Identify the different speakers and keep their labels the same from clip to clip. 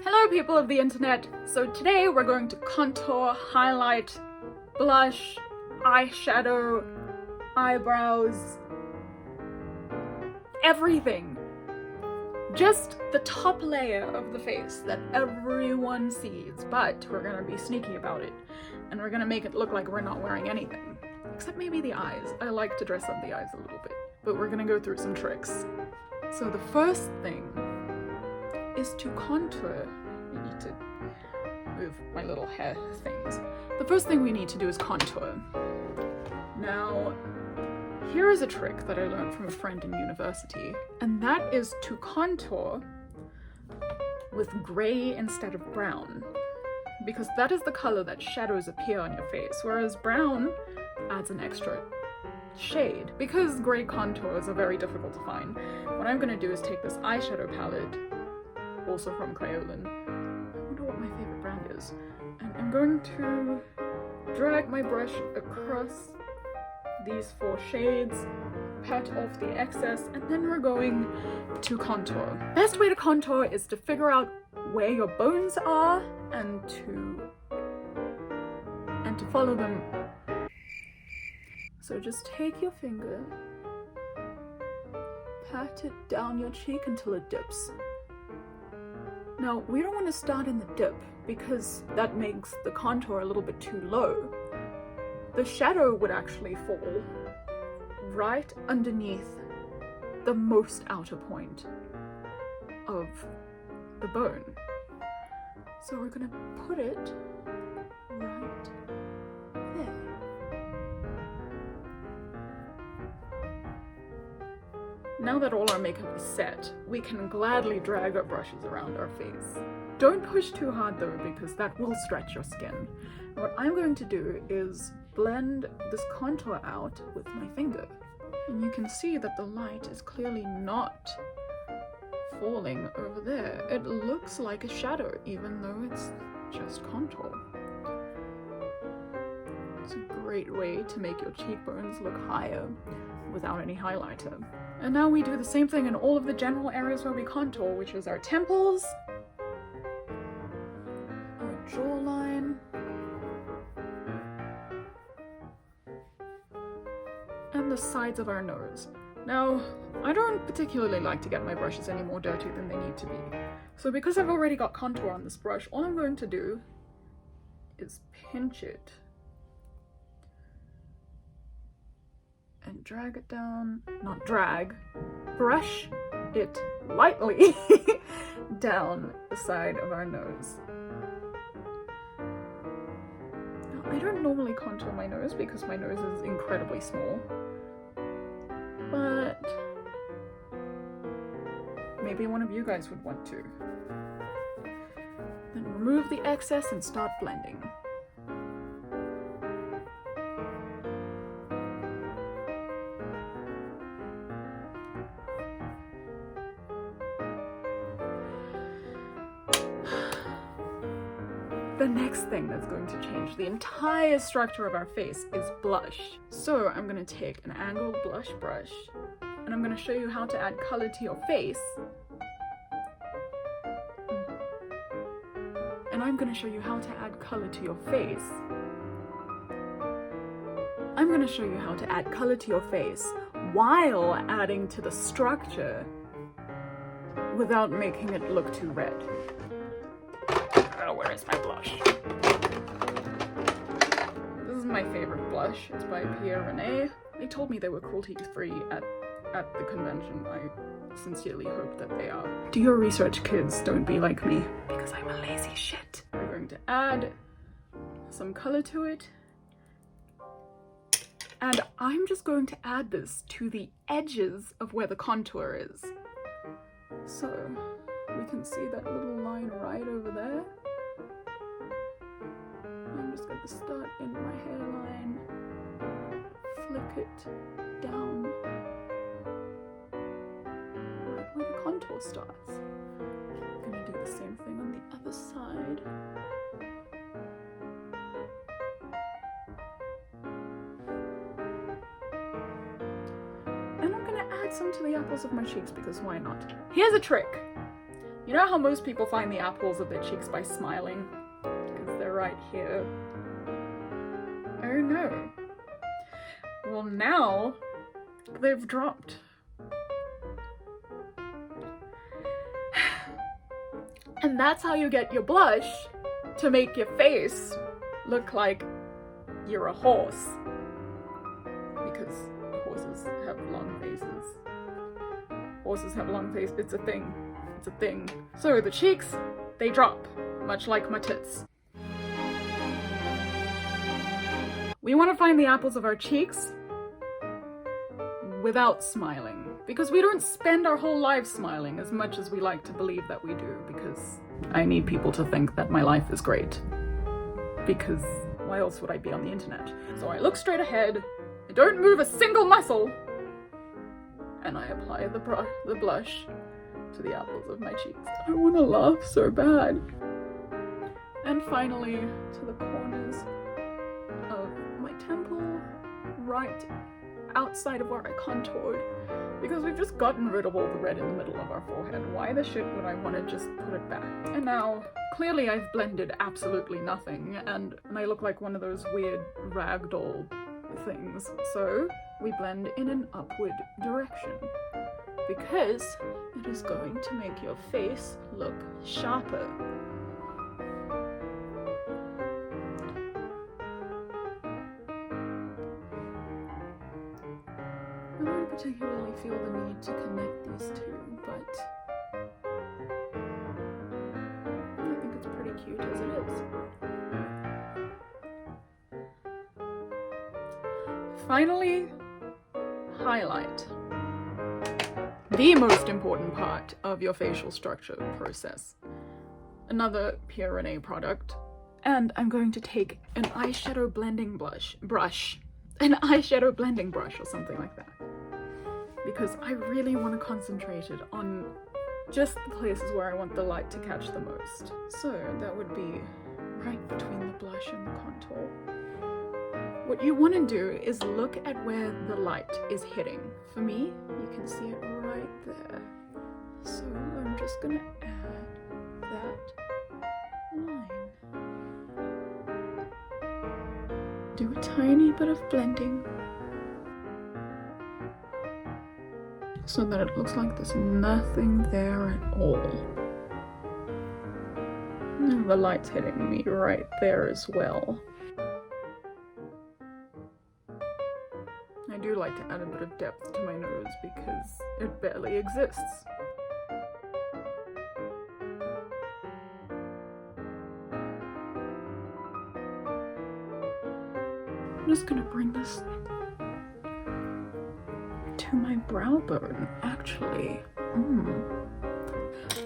Speaker 1: Hello people of the internet! So today we're going to contour, highlight, blush, eyeshadow, eyebrows, everything. Just the top layer of the face that everyone sees, but we're gonna be sneaky about it. And we're gonna make it look like we're not wearing anything. Except maybe the eyes. I like to dress up the eyes a little bit. But we're gonna go through some tricks. So the first thing is to contour. I need to move my little hair things. The first thing we need to do is contour. Now, here is a trick that I learned from a friend in university, and that is to contour with gray instead of brown, because that is the color that shadows appear on your face, whereas brown adds an extra shade. Because gray contours are very difficult to find, what I'm going to do is take this eyeshadow palette, also from Crayolan. I wonder what my favorite brand is. And I'm going to drag my brush across these 4 shades, pat off the excess, and then we're going to contour. Best way to contour is to figure out where your bones are and to follow them. So just take your finger, pat it down your cheek until it dips. Now, we don't want to start in the dip because that makes the contour a little bit too low. The shadow would actually fall right underneath the most outer point of the bone. So we're gonna put it right there. Now that all our makeup is set, we can gladly drag our brushes around our face. Don't push too hard though, because that will stretch your skin. What I'm going to do is blend this contour out with my finger. And you can see that the light is clearly not falling over there. It looks like a shadow, even though it's just contour. It's a great way to make your cheekbones look higher without any highlighter. And now we do the same thing in all of the general areas where we contour, which is our temples, our jawline, and the sides of our nose. Now, I don't particularly like to get my brushes any more dirty than they need to be. So because I've already got contour on this brush, all I'm going to do is pinch it and drag it down, not drag, brush it lightly down the side of our nose. Now, I don't normally contour my nose because my nose is incredibly small, but maybe one of you guys would want to. Then remove the excess and start blending. The next thing that's going to change the entire structure of our face is blush. So I'm going to take an angled blush brush and I'm going to show you how to add color to your face. And I'm going to show you how to add color to your face. I'm going to show you how to add color to your face while adding to the structure without making it look too red. Oh, where is my blush? This is my favorite blush. It's by Pierre René. They told me they were cruelty-free at the convention. I sincerely hope that they are. Do your research, kids. Don't be like me. Because I'm a lazy shit. We're going to add some color to it. And I'm just going to add this to the edges of where the contour is. So we can see that little line right over there. I'm just going to start in my hairline, flick it down right where the contour starts. I'm going to do the same thing on the other side. And I'm going to add some to the apples of my cheeks because why not? Here's a trick. You know how most people find the apples of their cheeks by smiling? Because they're right here. Oh no. Well, now they've dropped. And that's how you get your blush to make your face look like you're a horse. Because horses have long faces. Horses have long faces. It's a thing. It's a thing. So the cheeks, they drop, much like my tits. We want to find the apples of our cheeks without smiling. Because we don't spend our whole lives smiling as much as we like to believe that we do, because I need people to think that my life is great. Because why else would I be on the internet? So I look straight ahead, I don't move a single muscle, and I apply the blush to the apples of my cheeks. I want to laugh so bad. And finally, to the corners of my temple, right outside of where I contoured, because we've just gotten rid of all the red in the middle of our forehead. Why the shit would I want to just put it back? And now, clearly I've blended absolutely nothing, and I look like one of those weird ragdoll things. So, we blend in an upward direction, because it is going to make your face look sharper. I don't particularly feel the need to connect these two, but I think it's pretty cute as it is. Finally, highlight. The most important part of your facial structure process. Another Pure René product, and I'm going to take an eyeshadow blending brush. An eyeshadow blending brush or something like that. Because I really want to concentrate it on just the places where I want the light to catch the most. So that would be right between the blush and the contour. What you want to do is look at where the light is hitting. For me, you can see it right there. So I'm just gonna add that line. Do a tiny bit of blending, so that it looks like there's nothing there at all. And the light's hitting me right there as well. I do like to add a bit of depth to my nose because it barely exists. I'm just gonna bring this to my brow bone, actually.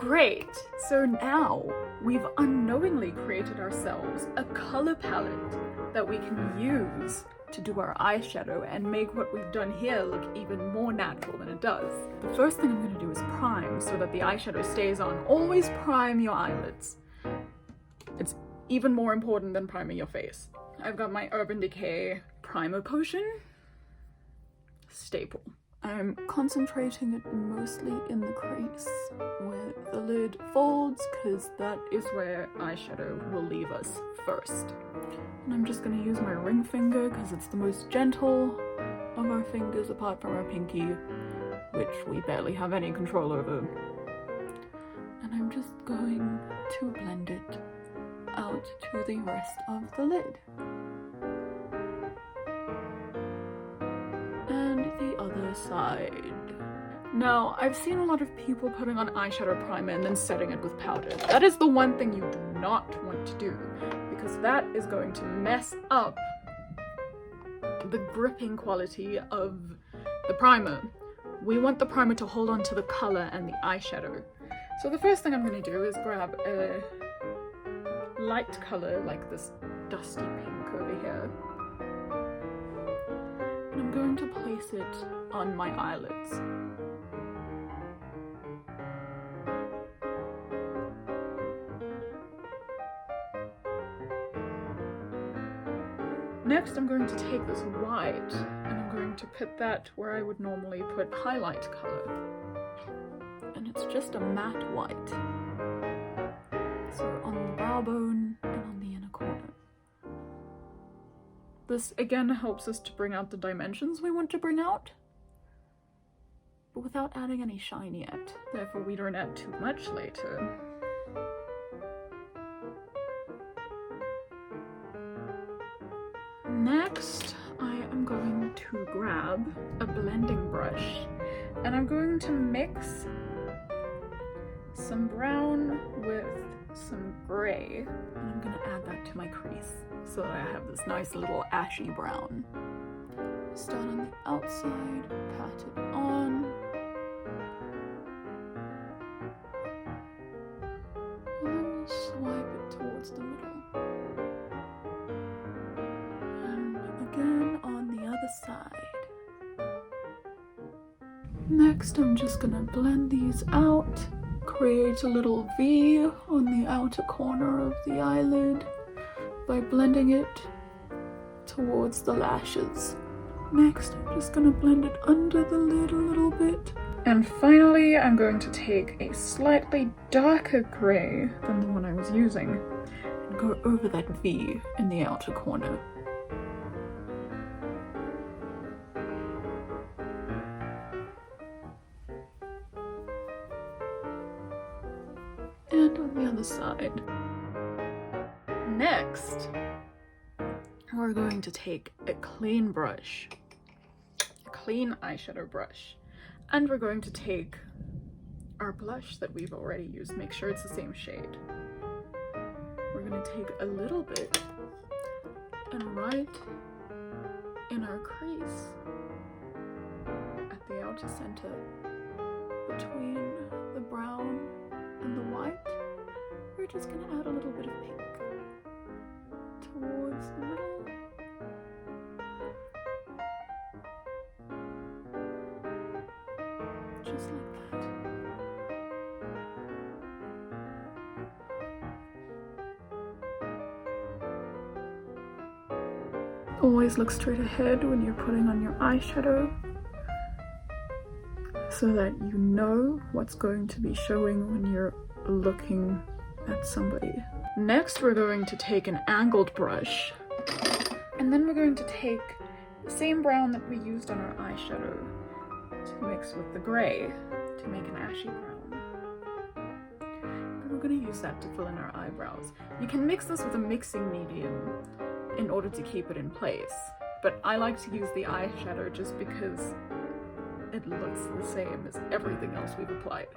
Speaker 1: Great! So now we've unknowingly created ourselves a color palette that we can use to do our eyeshadow and make what we've done here look even more natural than it does. The first thing I'm going to do is prime so that the eyeshadow stays on. Always prime your eyelids. It's even more important than priming your face. I've got my Urban Decay Primer Potion. Staple. I'm concentrating it mostly in the crease where the lid folds, because that is where eyeshadow will leave us first. And I'm just going to use my ring finger because it's the most gentle of our fingers apart from our pinky, which we barely have any control over. And I'm just going to blend it out to the rest of the lid. And the other side. Now, I've seen a lot of people putting on eyeshadow primer and then setting it with powder. That is the one thing you do not want to do, because that is going to mess up the gripping quality of the primer. We want the primer to hold on to the color and the eyeshadow. So the first thing I'm going to do is grab a light color like this dusty pink over here. And I'm going to place it on my eyelids. Next, I'm going to take this white and I'm going to put that where I would normally put highlight color. And it's just a matte white. So on the brow bone and on the inner corner. This again helps us to bring out the dimensions we want to bring out, but without adding any shine yet. Therefore we don't add too much later. Next, I am going to grab a blending brush and I'm going to mix some brown with some gray, and I'm gonna add that to my crease so that I have this nice little ashy brown. Start on the outside, pat it on, and swipe it towards the middle. And again on the other side. Next, I'm just gonna blend these out. Create a little V on the outer corner of the eyelid by blending it towards the lashes. Next, I'm just gonna blend it under the lid a little bit. And finally, I'm going to take a slightly darker gray than the one I was using and go over that V in the outer corner. And on the other side. Next, we're going to take a clean brush, a clean eyeshadow brush, and we're going to take our blush that we've already used, make sure it's the same shade. We're going to take a little bit and right in our crease at the outer center between the brown and the white, we're just going to add a little bit of pink towards the middle. Just like that. Always look straight ahead when you're putting on your eyeshadow, so that you know what's going to be showing when you're looking at somebody. Next, we're going to take an angled brush, and then we're going to take the same brown that we used on our eyeshadow to mix with the gray to make an ashy brown. And we're going to use that to fill in our eyebrows. You can mix this with a mixing medium in order to keep it in place, but I like to use the eyeshadow just because it looks the same as everything else we've applied.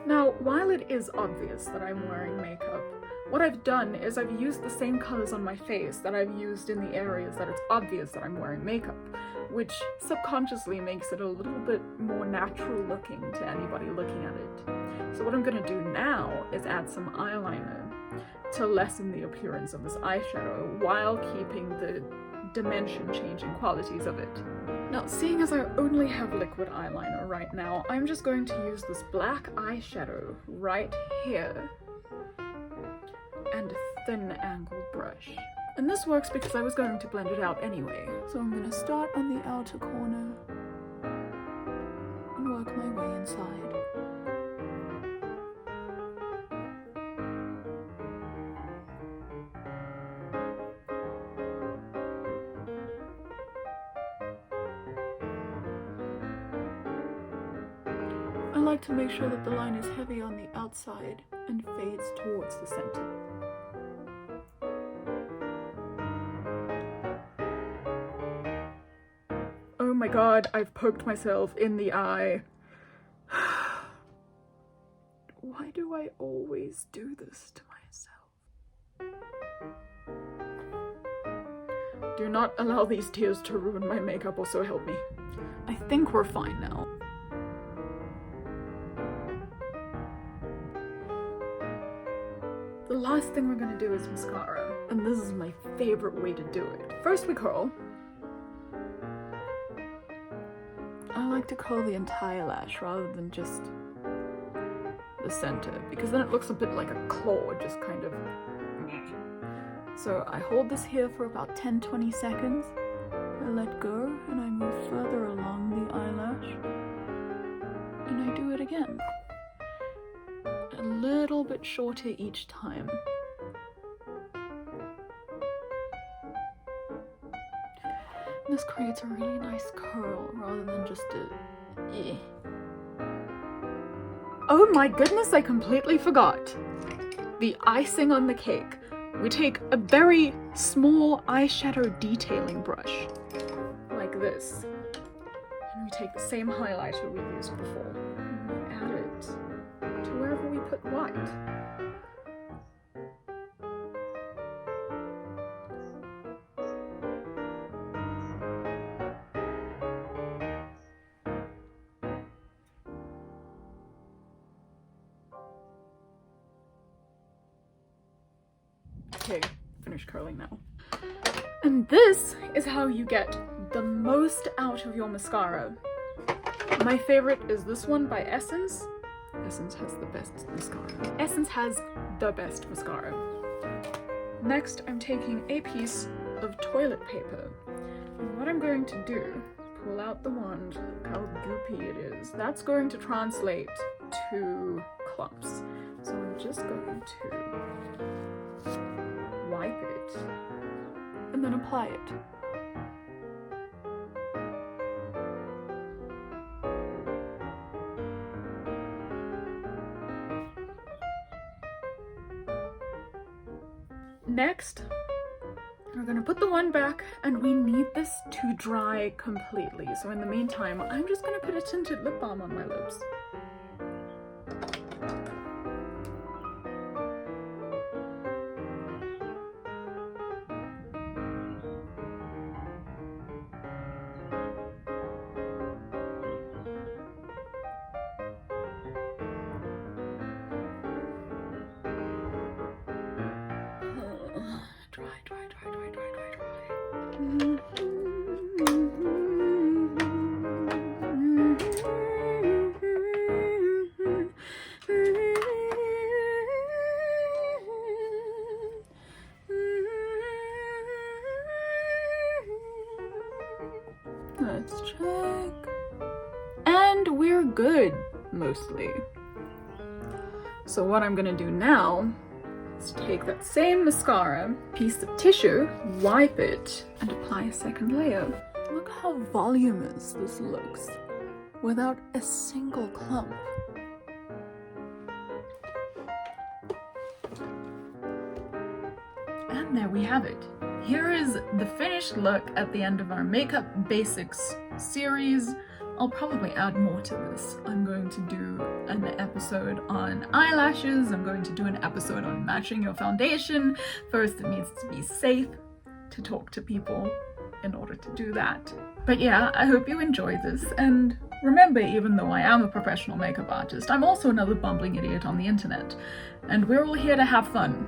Speaker 1: Now, while it is obvious that I'm wearing makeup, what I've done is I've used the same colors on my face that I've used in the areas that it's obvious that I'm wearing makeup, which subconsciously makes it a little bit more natural looking to anybody looking at it. So what I'm gonna do now is add some eyeliner to lessen the appearance of this eyeshadow while keeping the dimension changing qualities of it. Now, seeing as I only have liquid eyeliner right now, I'm just going to use this black eyeshadow right here and a thin angled brush. And this works because I was going to blend it out anyway. So I'm going to start on the outer corner and work my way inside. I like to make sure that the line is heavy on the outside and fades towards the center. Oh my god, I've poked myself in the eye. Why do I always do this to myself? Do not allow these tears to ruin my makeup, or so help me. I think we're fine now. The last thing we're gonna do is mascara, and this is my favorite way to do it. First we curl. I like to curl the entire lash rather than just the center, because then it looks a bit like a claw, just kind of. So I hold this here for about 10-20 seconds, I let go, and I move further along the eyelash, and I do it again. A little bit shorter each time. And this creates a really nice curl rather than just a Oh my goodness, I completely forgot. The icing on the cake. We take a very small eyeshadow detailing brush, like this, and we take the same highlighter we used before, and we add it to wherever we put white. Okay, finish curling now. And this is how you get the most out of your mascara. My favorite is this one by Essence. Essence has the best mascara. Essence has the best mascara. Next, I'm taking a piece of toilet paper. And what I'm going to do, pull out the wand, look how goopy it is. That's going to translate to clumps. So I'm just going to wipe it and then apply it. Next, we're gonna put the one back, and we need this to dry completely. So in the meantime, I'm just gonna put a tinted lip balm on my lips. Let's check. And we're good, mostly. So what I'm gonna do now is take that same mascara, piece of tissue, wipe it, and apply a second layer. Look how voluminous this looks, without a single clump. And there we have it. Here is the finished look at the end of our Makeup Basics series. I'll probably add more to this. I'm going to do an episode on eyelashes. I'm going to do an episode on matching your foundation. First, it needs to be safe to talk to people in order to do that. But yeah, I hope you enjoyed this, and remember, even though I am a professional makeup artist, I'm also another bumbling idiot on the internet, and we're all here to have fun.